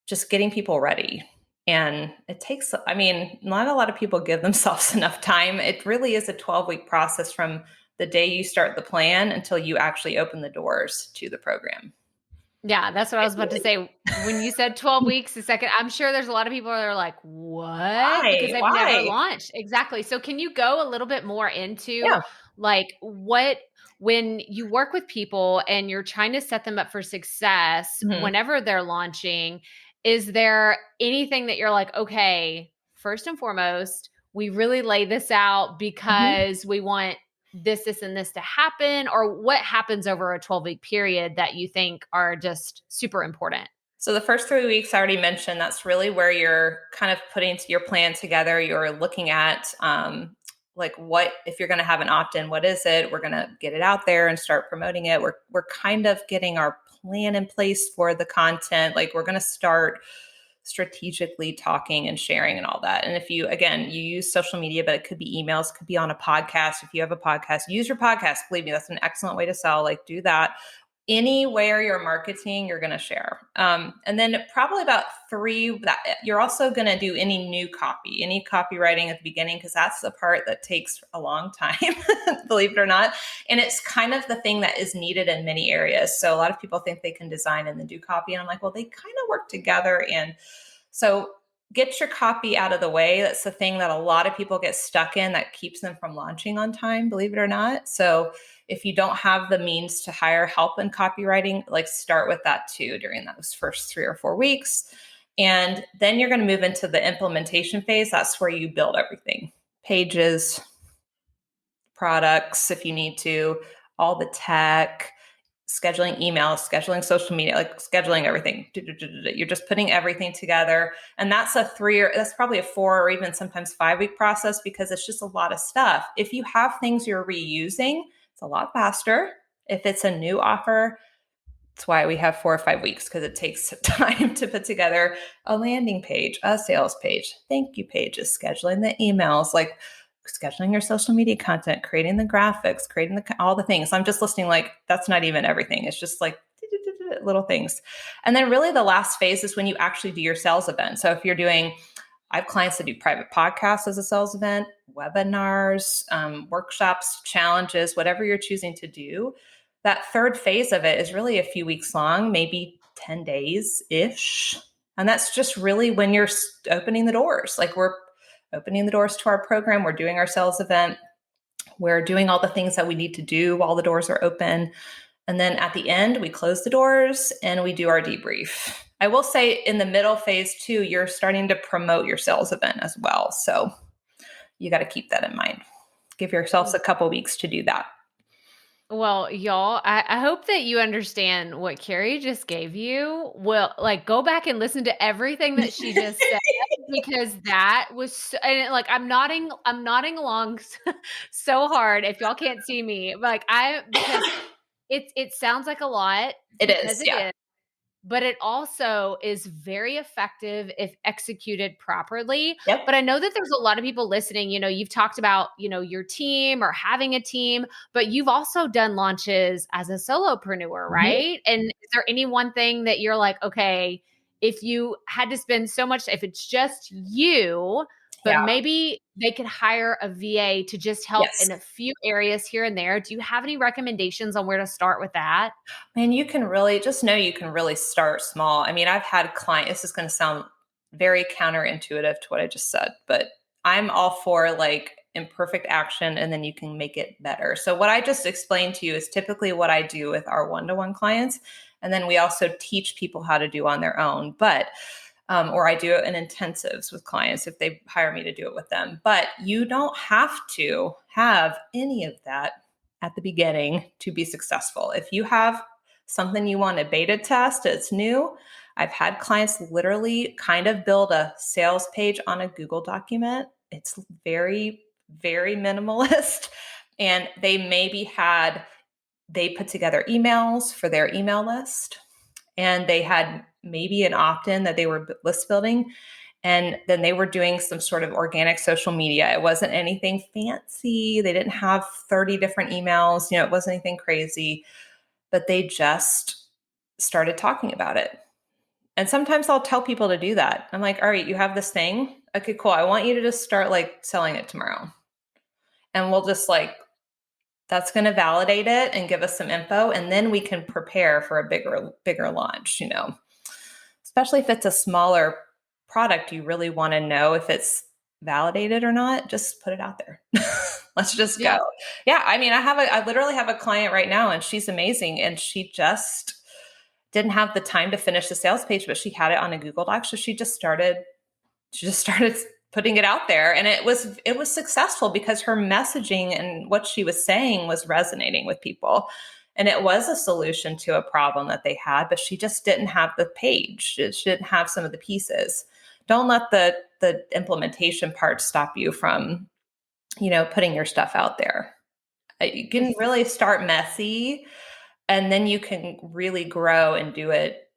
B: just getting people ready. And it takes, not a lot of people give themselves enough time. It really is a 12-week process from the day you start the plan until you actually open the doors to the program.
A: Yeah, that's what I was about to say. When you said 12 weeks a second, I'm sure there's a lot of people that are like, what? Because they've never launched. Exactly. So can you go a little bit more into when you work with people and you're trying to set them up for success whenever they're launching, is there anything that you're like, okay, first and foremost, we really lay this out because we want this, and this to happen? Or what happens over a 12-week period that you think are just super important?
B: So the first 3 weeks I already mentioned, that's really where you're kind of putting your plan together. You're looking at what, if you're going to have an opt-in, what is it? We're going to get it out there and start promoting it. We're kind of getting our plan in place for the content. Like we're going to start strategically talking and sharing and all that. And if you use social media, but it could be emails, could be on a podcast. If you have a podcast, use your podcast. Believe me, that's an excellent way to sell. Like do that. Anywhere you're marketing, you're going to share. And then probably about 3, that you're also going to do any new copy, any copywriting at the beginning, because that's the part that takes a long time, believe it or not. And it's kind of the thing that is needed in many areas. So a lot of people think they can design and then do copy. And I'm like, well, they kind of work together. And so get your copy out of the way. That's the thing that a lot of people get stuck in that keeps them from launching on time, believe it or not. So if you don't have the means to hire help in copywriting, like start with that too during those first 3 or 4 weeks. And then you're going to move into the implementation phase. That's where you build everything. Pages, products, if you need to, all the tech, scheduling emails, scheduling social media, like scheduling everything. You're just putting everything together. And that's that's probably a 4 or even sometimes 5-week process because it's just a lot of stuff. If you have things you're reusing, it's a lot faster. If it's a new offer, that's why we have 4 or 5 weeks, because it takes time to put together a landing page, a sales page, thank you pages, scheduling the emails, like scheduling your social media content, creating the graphics, creating all the things. I'm just listing like, that's not even everything. It's just like little things. And then really the last phase is when you actually do your sales event. So if I have clients that do private podcasts as a sales event, webinars, workshops, challenges, whatever you're choosing to do. That third phase of it is really a few weeks long, maybe 10 days-ish. And that's just really when you're opening the doors. Like we're opening the doors to our program. We're doing our sales event. We're doing all the things that we need to do while the doors are open. And then at the end, we close the doors and we do our debrief. I will say in the middle phase too, you're starting to promote your sales event as well. So you got to keep that in mind. Give yourselves a couple weeks to do that.
A: Well, y'all, I hope that you understand what Carrie just gave you. Well, like go back and listen to everything that she just said, because that was, I'm nodding along so hard. If y'all can't see me, because it sounds like a lot.
B: It is. Yeah.
A: but it also is very effective if executed properly.
B: Yep.
A: But I know that there's a lot of people listening, you've talked about, your team or having a team, but you've also done launches as a solopreneur,
B: Mhm.
A: right? And is there any one thing that you're like, okay, if you had to spend so much, if it's just you, but
B: Yeah.
A: maybe they could hire a VA to just help
B: Yes.
A: in a few areas here and there. Do you have any recommendations on where to start with that?
B: Man, you can really just know you can really start small. I mean, I've had clients, this is going to sound very counterintuitive to what I just said, but I'm all for like imperfect action and then you can make it better. So, what I just explained to you is typically what I do with our one to one clients. And then we also teach people how to do on their own. Or I do it in intensives with clients if they hire me to do it with them. But you don't have to have any of that at the beginning to be successful. If you have something you want to beta test, it's new. I've had clients literally kind of build a sales page on a Google document. It's very, very minimalist. And they put together emails for their email list, and they had maybe an opt-in that they were list building, and then they were doing some sort of organic social media. It wasn't anything fancy. They didn't have 30 different emails. It wasn't anything crazy, but they just started talking about it. And sometimes I'll tell people to do that. I'm like, all right, you have this thing. Okay, cool. I want you to just start like selling it tomorrow. And we'll just like, that's going to validate it and give us some info. And then we can prepare for a bigger launch, especially if it's a smaller product. You really want to know if it's validated or not. Just put it out there. Let's just go.
A: Yeah.
B: Yeah. I mean, I literally have a client right now and she's amazing. And she just didn't have the time to finish the sales page, but she had it on a Google Doc. So she just started putting it out there, and it was successful because her messaging and what she was saying was resonating with people. And it was a solution to a problem that they had, but she just didn't have the page. She didn't have some of the pieces. Don't let the implementation part stop you from, putting your stuff out there. You can really start messy, and then you can really grow and do it.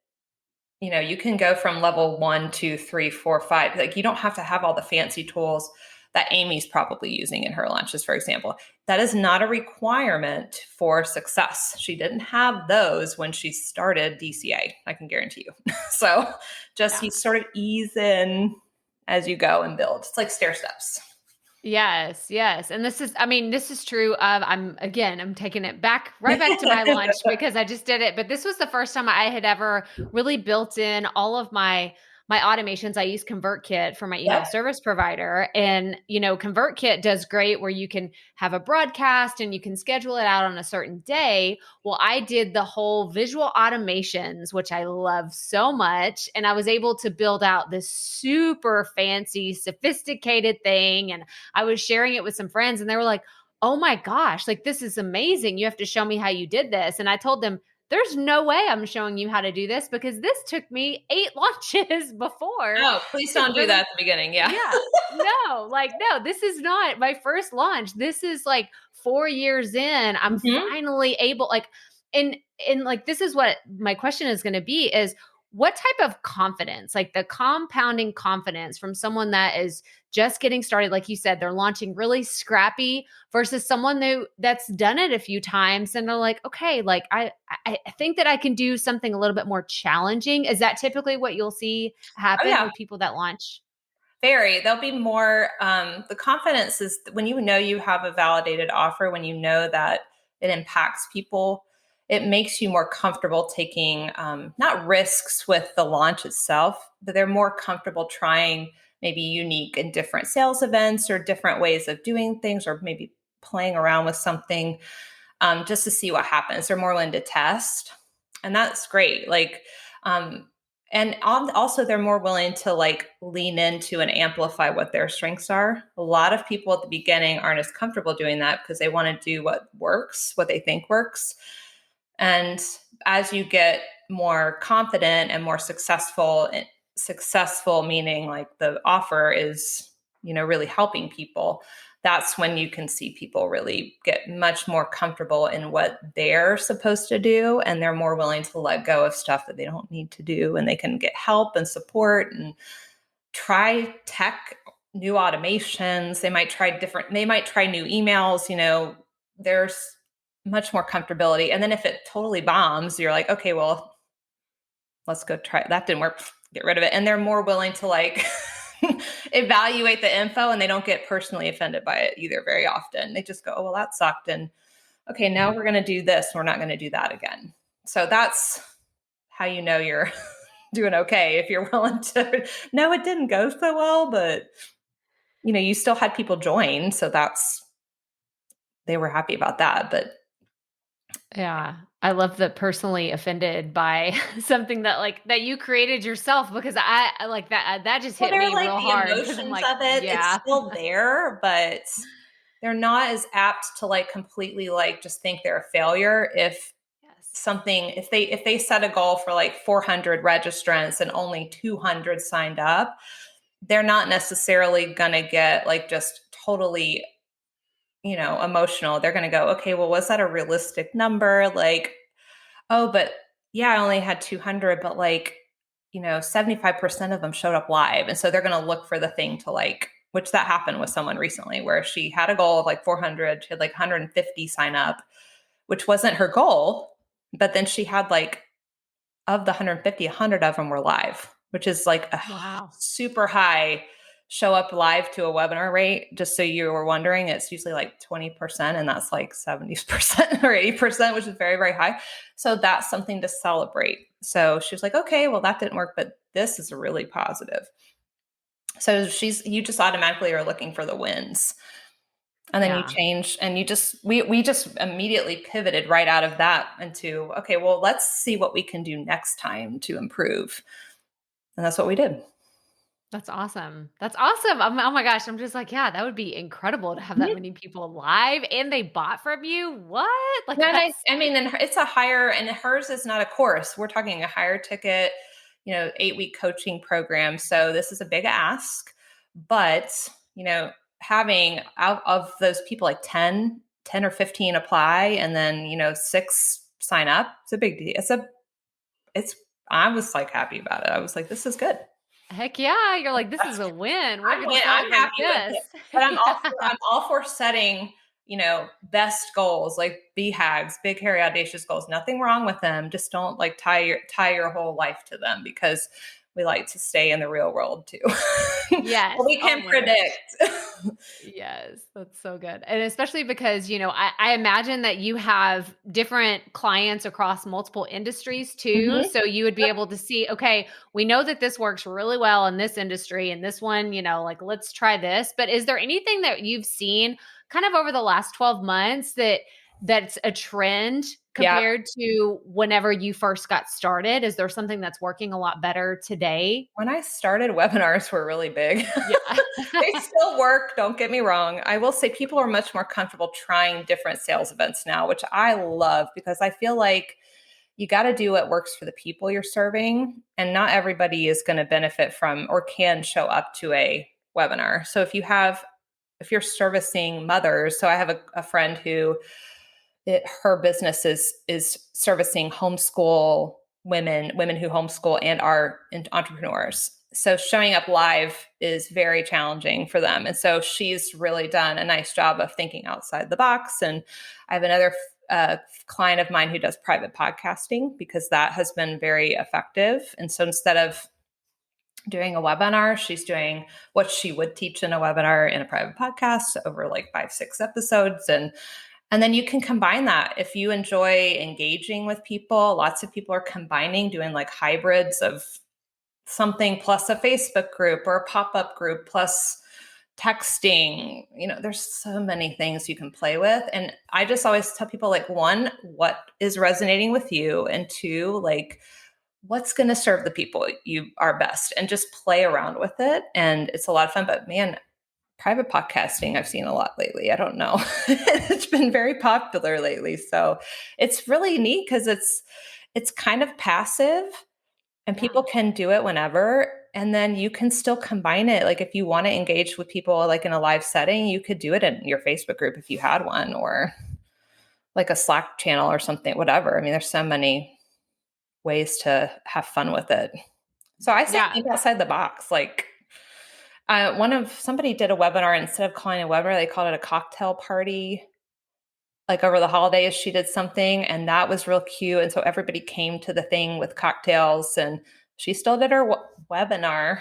B: You can go from level 1, 2, 3, 4, 5. Like, you don't have to have all the fancy tools that Amy's probably using in her launches, for example. That is not a requirement for success. She didn't have those when she started DCA, I can guarantee you. So just you sort of ease in as you go and build. It's like stair steps.
A: Yes, yes. And this is true of, I'm taking it right back to my launch because I just did it. But this was the first time I had ever really built in all of my automations. I use ConvertKit for my email
B: Yep.
A: service provider. And, ConvertKit does great where you can have a broadcast and you can schedule it out on a certain day. Well, I did the whole visual automations, which I love so much. And I was able to build out this super fancy, sophisticated thing. And I was sharing it with some friends and they were like, oh my gosh, like this is amazing. You have to show me how you did this. And I told them, there's no way I'm showing you how to do this because this took me 8 launches before.
B: Oh, please don't do that at the beginning. Yeah.
A: Yeah. No, this is not my first launch. This is like 4 years in. I'm
B: Mhm.
A: finally able, and like, this is what my question is going to be is, what type of confidence, like the compounding confidence from someone that is just getting started, like you said, they're launching really scrappy versus someone that's done it a few times and they're like, okay, like I think that I can do something a little bit more challenging. Is that typically what you'll see happen
B: yeah.
A: with people that launch?
B: There'll be more, the confidence is when you have a validated offer, when you know that it impacts people, it makes you more comfortable taking, not risks with the launch itself, but they're more comfortable trying maybe unique and different sales events or different ways of doing things, or maybe playing around with something, just to see what happens. They're more willing to test. And that's great. And also they're more willing to like lean into and amplify what their strengths are. A lot of people at the beginning aren't as comfortable doing that because they want to do what works, what they think works. And as you get more confident and more successful meaning like the offer is, really helping people, that's when you can see people really get much more comfortable in what they're supposed to do. And they're more willing to let go of stuff that they don't need to do. And they can get help and support and try tech, new automations. They might try new emails. There's much more comfortability. And then if it totally bombs, you're like, okay, well, let's go try. That didn't work. Get rid of it. And they're more willing to evaluate the info, and they don't get personally offended by it either very often. They just go, oh, well, that sucked. And okay, now we're going to do this. We're not going to do that again. So that's how you know you're doing okay. If you're willing to, no, it didn't go so well, but you still had people join. So they were happy about that. But
A: yeah, I love the personally offended by something that you created yourself, because I like that just hit me real hard.
B: The emotions of it, it's still there, but they're not as apt to completely just think they're a failure if they set a goal for 400 registrants and only 200 signed up. They're not necessarily gonna get just totally emotional. They're going to go, okay, well, was that a realistic number? Oh, but yeah, I only had 200, but 75% of them showed up live. And so they're going to look for the thing to which that happened with someone recently where she had a goal of 400, she had 150 sign up, which wasn't her goal. But then she had of the 150, 100 of them were live, which is
A: wow,
B: super high show up live to a webinar rate. Just so you were wondering, it's usually 20%, and that's 70% or 80%, which is very, very high. So that's something to celebrate. So she was like, okay, well, that didn't work, but this is really positive. So you just automatically are looking for the wins. And then you change, and we just immediately pivoted right out of that into, okay, well, let's see what we can do next time to improve. And that's what we did.
A: That's awesome. That's awesome. Oh my gosh. I'm just yeah, that would be incredible to have that many people live and they bought from you. What?
B: And it's a higher, and hers is not a course. We're talking a higher ticket, 8-week coaching program. So this is a big ask, but, having out of those people, 10 or 15 apply, and then, 6 sign up. It's a big deal. I was happy about it. I was like, this is good.
A: Heck yeah. You're like, this is a win. We're going to
B: I'm happy
A: this.
B: with it. But I'm all for setting, best goals, BHAGs, big, hairy, audacious goals. Nothing wrong with them. Just don't tie your whole life to them, because we like to stay in the real world too.
A: Yes.
B: We can predict.
A: Yes. That's so good. And especially because, I imagine that you have different clients across multiple industries too. Mm-hmm. So you would be able to see, okay, we know that this works really well in this industry, and this one, let's try this. But is there anything that you've seen kind of over the last 12 months that's a trend compared to whenever you first got started? Is there something that's working a lot better today?
B: When I started, webinars were really big. Yeah. They still work. Don't get me wrong. I will say people are much more comfortable trying different sales events now, which I love, because I feel like you got to do what works for the people you're serving. And not everybody is going to benefit from or can show up to a webinar. So if you're servicing mothers, so I have a friend who her business is servicing homeschool women who homeschool and are entrepreneurs. So showing up live is very challenging for them. And so she's really done a nice job of thinking outside the box. And I have another client of mine who does private podcasting, because that has been very effective. And so instead of doing a webinar, she's doing what she would teach in a webinar in a private podcast over 5-6 episodes. And then you can combine that. If you enjoy engaging with people, lots of people are combining, doing hybrids of something plus a Facebook group or a pop-up group plus texting. There's so many things you can play with. And I just always tell people, 1, what is resonating with you? And 2, what's going to serve the people you are best? And just play around with it. And it's a lot of fun. But man, private podcasting, I've seen a lot lately. I don't know. It's been very popular lately. So it's really neat because it's kind of passive, and people can do it whenever. And then you can still combine it. Like if you want to engage with people like in a live setting, you could do it in your Facebook group if you had one, or like a Slack channel or something, whatever. I mean, there's so many ways to have fun with it. So I say think outside the box. Like somebody did a webinar, instead of calling it a webinar, they called it a cocktail party. Like over the holidays, she did something and that was real cute. And so everybody came to the thing with cocktails, and she still did her webinar,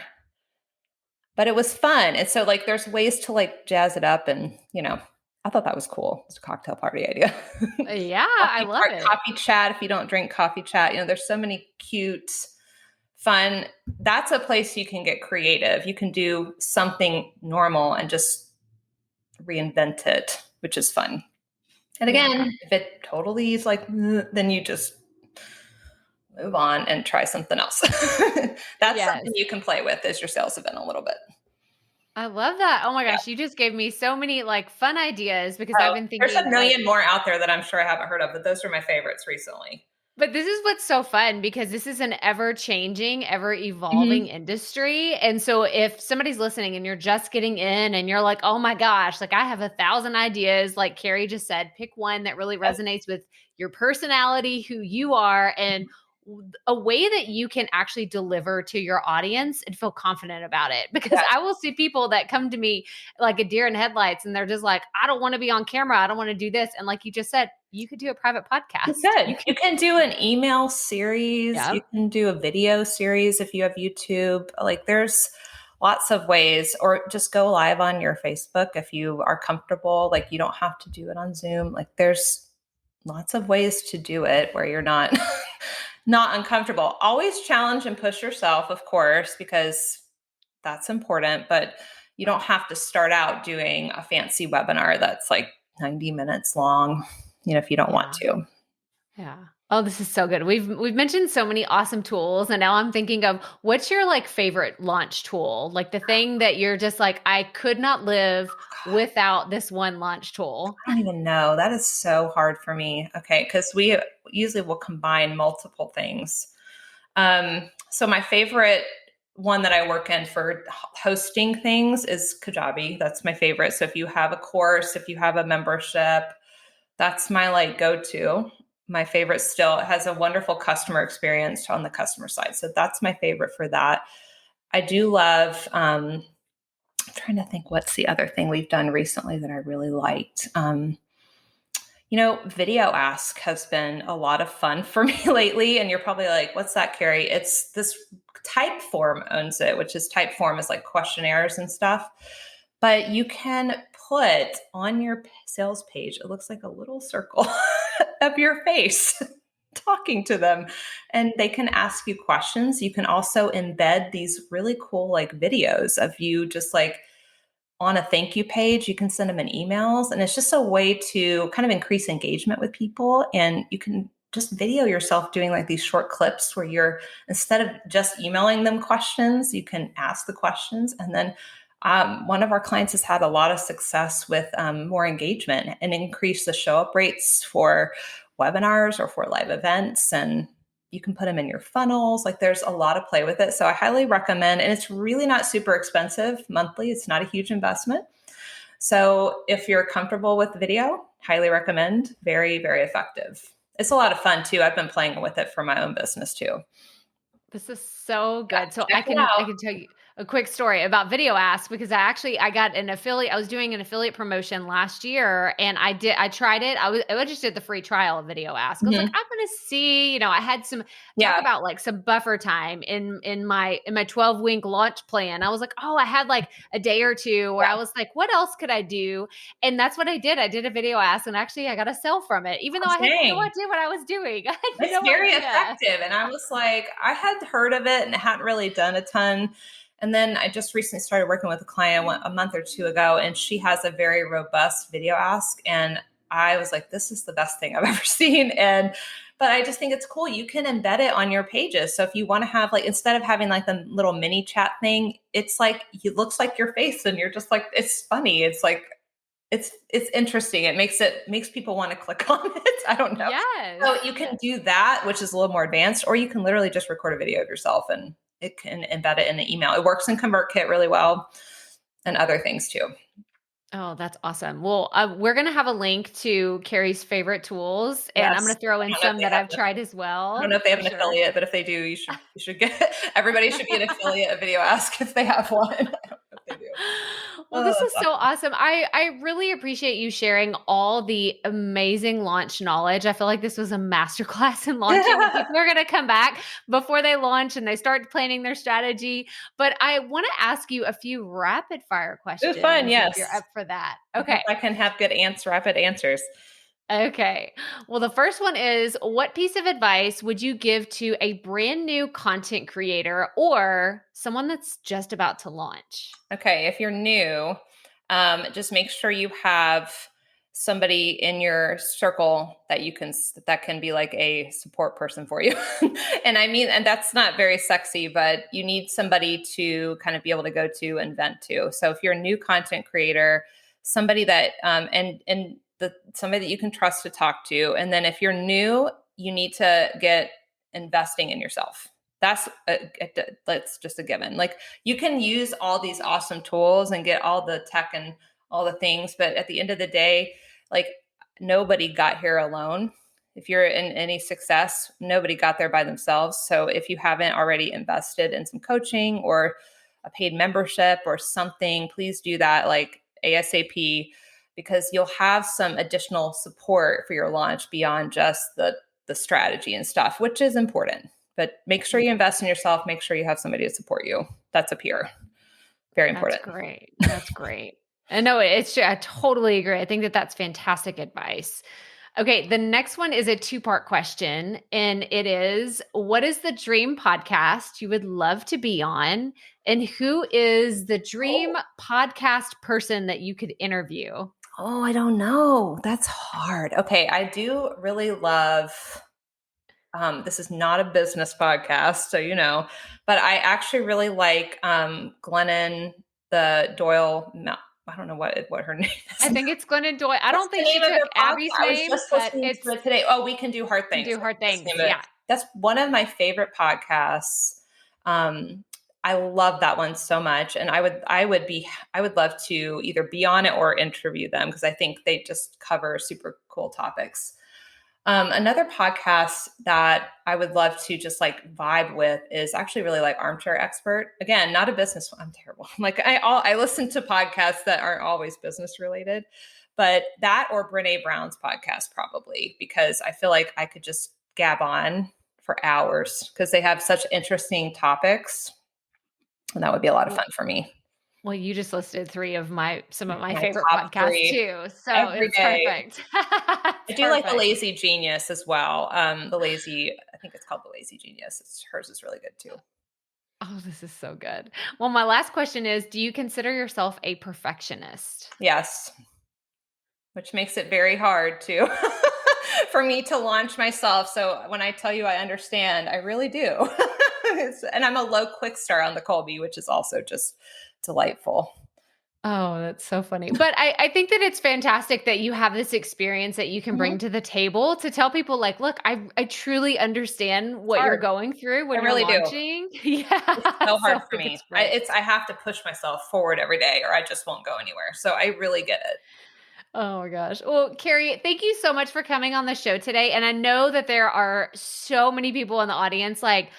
B: but it was fun. And so like, there's ways to like jazz it up, and, I thought that was cool. It's a cocktail party idea.
A: Yeah, I love it.
B: Coffee chat. If you don't drink coffee chat, there's so many cute, fun. That's a place you can get creative. You can do something normal and just reinvent it, which is fun. And again, if it totally is like, then you just move on and try something else. That's something you can play with as your sales event a little bit.
A: I love that. Oh my gosh. You just gave me so many like fun ideas, because I've been thinking
B: there's a million more out there that I'm sure I haven't heard of, but those are my favorites recently.
A: But this is what's so fun, because this is an ever-changing, ever-evolving industry. And so if somebody's listening and you're just getting in and you're like, oh my gosh, like I have 1,000 ideas, like Carrie just said, pick one that really resonates with your personality, who you are, and a way that you can actually deliver to your audience and feel confident about it. Because I will see people that come to me like a deer in headlights, and they're just like, I don't want to be on camera. I don't want to do this. And like you just said, you could do a private podcast.
B: You can do an email series. Yep. You can do a video series if you have YouTube. Like there's lots of ways, or just go live on your Facebook if you are comfortable. Like you don't have to do it on Zoom. Like there's lots of ways to do it where you're not not uncomfortable. Always challenge and push yourself, of course, because that's important, but you don't have to start out doing a fancy webinar that's like 90 minutes long, if you don't want to.
A: Yeah. Oh, this is so good. We've mentioned so many awesome tools, and now I'm thinking of, what's your like favorite launch tool? Like the thing that you're just like, I could not live without this one launch tool.
B: I don't even know. That is so hard for me. Okay. Cause we usually will combine multiple things. So my favorite one that I work in for hosting things is Kajabi. That's my favorite. So if you have a course, if you have a membership, that's my like go-to. My favorite still. It has a wonderful customer experience on the customer side. So that's my favorite for that. I do love, I'm trying to think what's the other thing we've done recently that I really liked. Video Ask has been a lot of fun for me lately. And you're probably like, what's that, Carrie? It's this Typeform owns it, which is Typeform is like questionnaires and stuff. But you can put on your sales page, it looks like a little circle of your face talking to them, and they can ask you questions. You can also embed these really cool like videos of you just like on a thank you page. You can send them in emails, and it's just a way to kind of increase engagement with people. And you can just video yourself doing like these short clips where you're, instead of just emailing them questions, you can ask the questions. And then one of our clients has had a lot of success with more engagement and increase the show up rates for webinars or for live events. And you can put them in your funnels. Like there's a lot of play with it. So I highly recommend, and it's really not super expensive monthly. It's not a huge investment. So if you're comfortable with video, highly recommend. Very, very effective. It's a lot of fun too. I've been playing with it for my own business too.
A: This is so good. So I can tell you a quick story about Video Ask, because I got an affiliate. I was doing an affiliate promotion last year, and I tried it. I just did the free trial of Video Ask. I was like, I'm going to see, I had some talk about like some buffer time in my 12-week launch plan. I was like, I had like a day or two where I was like, what else could I do? And that's what I did. I did a Video Ask, and actually I got a sale from it, even though I had no idea what I was doing.
B: It's very effective. And I was like, I had heard of it and hadn't really done a ton. And then I just recently started working with a client a month or two ago, and she has a very robust Video Ask. And I was like, this is the best thing I've ever seen. But I just think it's cool. You can embed it on your pages. So if you want to have like, instead of having like the little mini chat thing, it's like, it looks like your face, and you're just like, it's funny. It's like, it's interesting. It makes people want to click on it. I don't know.
A: Yes.
B: So you can do that, which is a little more advanced, or you can literally just record a video of yourself, and it can embed it in the email. It works in ConvertKit really well and other things too.
A: Oh, that's awesome. Well, we're going to have a link to Carrie's favorite tools, and I'm going
B: Yes.
A: to throw
B: I
A: in
B: don't know if
A: some
B: they
A: that
B: have
A: I've tried as
B: I don't
A: well,
B: know if they have
A: for
B: an
A: sure.
B: affiliate, but if they do, you should get, everybody should be an affiliate of Video Ask if they have one. I don't know if they do.
A: Well,
B: Oh,
A: this is
B: that's
A: so
B: awesome.
A: awesome. I really appreciate you sharing all the amazing launch knowledge. I feel like this was a masterclass in launching, and people are going to come back before they launch and they start planning their strategy. But I want to ask you a few rapid fire
B: It was fun.
A: questions if
B: Yes.
A: you're up for that.
B: I hope
A: Okay.
B: I can have good rapid answers.
A: Okay. Well, the first one is, what piece of advice would you give to a brand new content creator or someone that's just about to launch?
B: Okay. If you're new, just make sure you have somebody in your circle that can be like a support person for you. And that's not very sexy, but you need somebody to kind of be able to go to and vent to. So if you're a new content creator, somebody that, somebody that you can trust to talk to. And then if you're new, you need to get investing in yourself. That's just a given. Like, you can use all these awesome tools and get all the tech and all the things, but at the end of the day, like, nobody got here alone. If you're in any success, nobody got there by themselves. So if you haven't already invested in some coaching or a paid membership or something, please do that like ASAP, because you'll have some additional support for your launch beyond just the strategy and stuff, which is important. But make sure you invest in yourself. Make sure you have somebody to support you. That's a peer. Very
A: That's
B: important.
A: great. That's great. And no, I totally agree. I think that that's fantastic advice. Okay, the next one is a two-part question, and it is, what is the dream podcast you would love to be on, and who is the dream podcast person that you could interview?
B: Oh, I don't know. That's hard. Okay, I do really love. This is not a business podcast, so but I actually really like Glennon the Doyle. No, I don't know what her name
A: I
B: is.
A: think it's Glennon Doyle. I
B: What's
A: don't
B: the
A: think she
B: name of
A: took
B: her
A: Abby's
B: podcast? I was
A: name,
B: just
A: but
B: listening
A: it's
B: to it today. Oh, We Can Do Hard
A: Can
B: Things.
A: Do Hard
B: That's the
A: Things.
B: name of it.
A: Yeah.
B: That's one of my favorite podcasts. I love that one so much, and I would love to either be on it or interview them, because I think they just cover super cool topics. Another podcast that I would love to just like vibe with is actually really like Armchair Expert. Again, not a business one. I'm terrible. Like, I listen to podcasts that aren't always business related, but that or Brene Brown's podcast probably, because I feel like I could just gab on for hours because they have such interesting topics, and that would be a lot of fun for me.
A: Well, you just listed some of my
B: My
A: favorite
B: top
A: podcasts
B: 3
A: too. So
B: every
A: it's
B: day.
A: perfect.
B: I
A: It's
B: do like The
A: perfect.
B: Lazy Genius as well. I think it's called The Lazy Genius. Hers is really good too.
A: Oh, this is so good. Well, my last question is, do you consider yourself a perfectionist?
B: Yes, which makes it very hard to for me to launch myself. So when I tell you I understand, I really do. And I'm a low quick start on the Colby, which is also just delightful.
A: Oh, that's so funny. But I think that it's fantastic that you have this experience that you can bring to the table to tell people, like, look, I truly understand what you're
B: Hard.
A: going through when
B: I
A: you're
B: really do.
A: launching. Yeah.
B: It's so hard
A: So I
B: for
A: think
B: me.
A: it's great.
B: I have to push myself forward every day, or I just won't go anywhere. So I really get it.
A: Oh my gosh. Well, Carrie, thank you so much for coming on the show today. And I know that there are so many people in the audience like,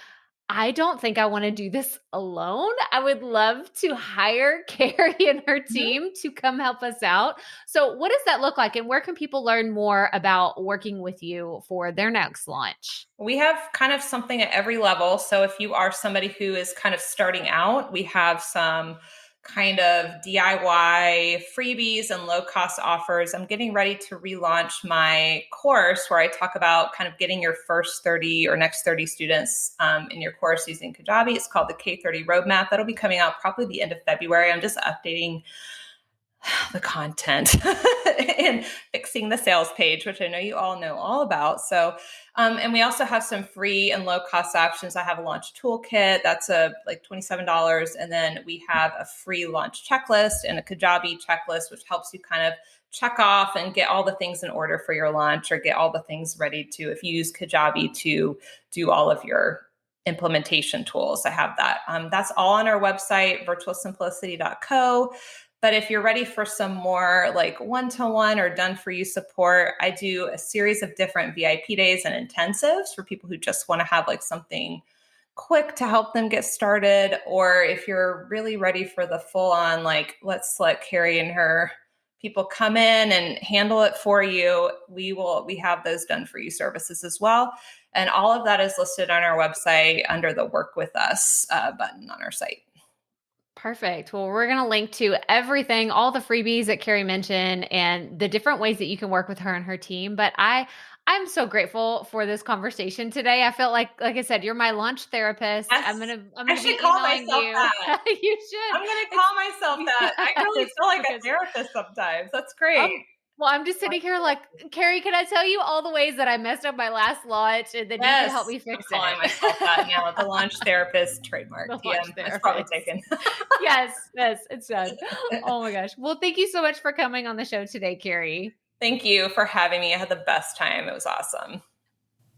A: I don't think I want to do this alone. I would love to hire Carrie and her team to come help us out. So, what does that look like? And where can people learn more about working with you for their next launch?
B: We have kind of something at every level. So if you are somebody who is kind of starting out, we have some kind of DIY freebies and low cost offers. I'm getting ready to relaunch my course where I talk about kind of getting your first 30 or next 30 students in your course using Kajabi. It's called the K30 Roadmap. That'll be coming out probably the end of February. I'm just updating the content and fixing the sales page, which I know you all know all about. So, and we also have some free and low cost options. I have a launch toolkit that's like $27. And then we have a free launch checklist and a Kajabi checklist, which helps you kind of check off and get all the things in order for your launch, or get all the things ready to, if you use Kajabi to do all of your implementation tools. I have that. That's all on our website, virtualsimplicity.co. But if you're ready for some more like one-to-one or done-for-you support, I do a series of different VIP days and intensives for people who just want to have like something quick to help them get started. Or if you're really ready for the full-on, like, let's let Carrie and her people come in and handle it for you, we have those done-for-you services as well. And all of that is listed on our website under the Work With Us button on our site.
A: Perfect. Well, we're going to link to everything, all the freebies that Carrie mentioned and the different ways that you can work with her and her team. But I'm so grateful for this conversation today. I felt like I said, you're my launch therapist.
B: Yes.
A: I'm gonna
B: I should call myself
A: you.
B: that.
A: You should.
B: I'm going to call myself that. I really feel like a therapist sometimes. That's great.
A: Well, I'm just sitting here like, Carrie, can I tell you all the ways that I messed up my last launch and then you can help me fix it?
B: I'm calling myself that now. The launch therapist trademark.
A: The launch
B: Yeah, it's probably taken.
A: Yes, it's done. Oh my gosh. Well, thank you so much for coming on the show today, Carrie.
B: Thank you for having me. I had the best time. It was awesome.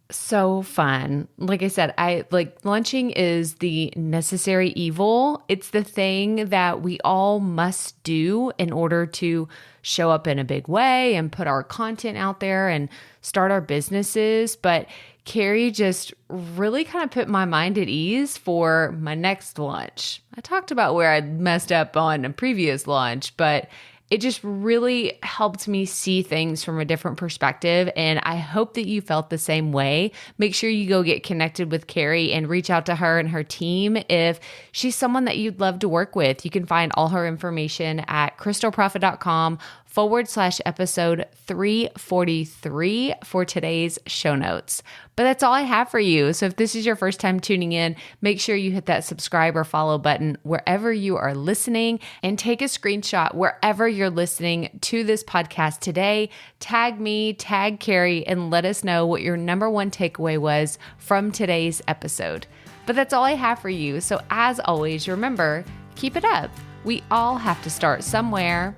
A: So fun. Like I said, launching is the necessary evil. It's the thing that we all must do in order to show up in a big way and put our content out there and start our businesses. But Carrie just really kind of put my mind at ease for my next launch. I talked about where I messed up on a previous launch, but it just really helped me see things from a different perspective. And I hope that you felt the same way. Make sure you go get connected with Carrie and reach out to her and her team. If she's someone that you'd love to work with, you can find all her information at crystalprofit.com/episode 343 for today's show notes. But that's all I have for you. So if this is your first time tuning in, make sure you hit that subscribe or follow button wherever you are listening and take a screenshot wherever you're listening to this podcast today. Tag me, tag Carrie, and let us know what your number one takeaway was from today's episode. But that's all I have for you. So as always, remember, keep it up. We all have to start somewhere.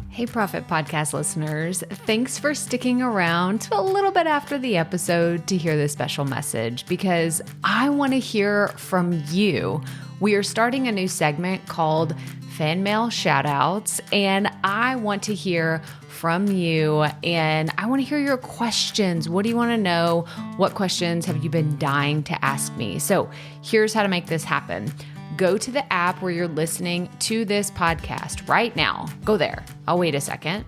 A: Hey, Profit Podcast listeners. Thanks for sticking around to a little bit after the episode to hear this special message because I want to hear from you. We are starting a new segment called Fan Mail Shoutouts, and I want to hear from you and I want to hear your questions. What do you want to know? What questions have you been dying to ask me? So here's how to make this happen. Go to the app where you're listening to this podcast right now. Go there. I'll wait a second.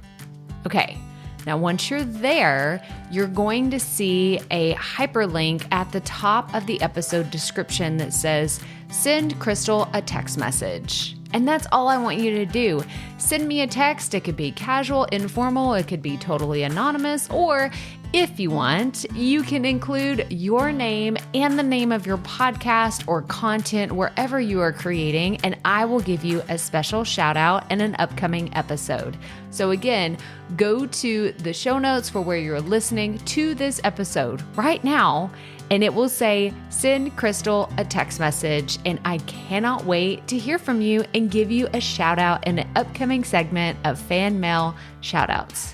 A: Okay. Now, once you're there, you're going to see a hyperlink at the top of the episode description that says, send Crystal a text message. And that's all I want you to do. Send me a text. It could be casual, informal. It could be totally anonymous. Or if you want, you can include your name and the name of your podcast or content wherever you are creating, and I will give you a special shout out in an upcoming episode. So again, go to the show notes for where you're listening to this episode right now, and it will say, send Crystal a text message. And I cannot wait to hear from you and give you a shout out in an upcoming segment of Fan Mail Shoutouts.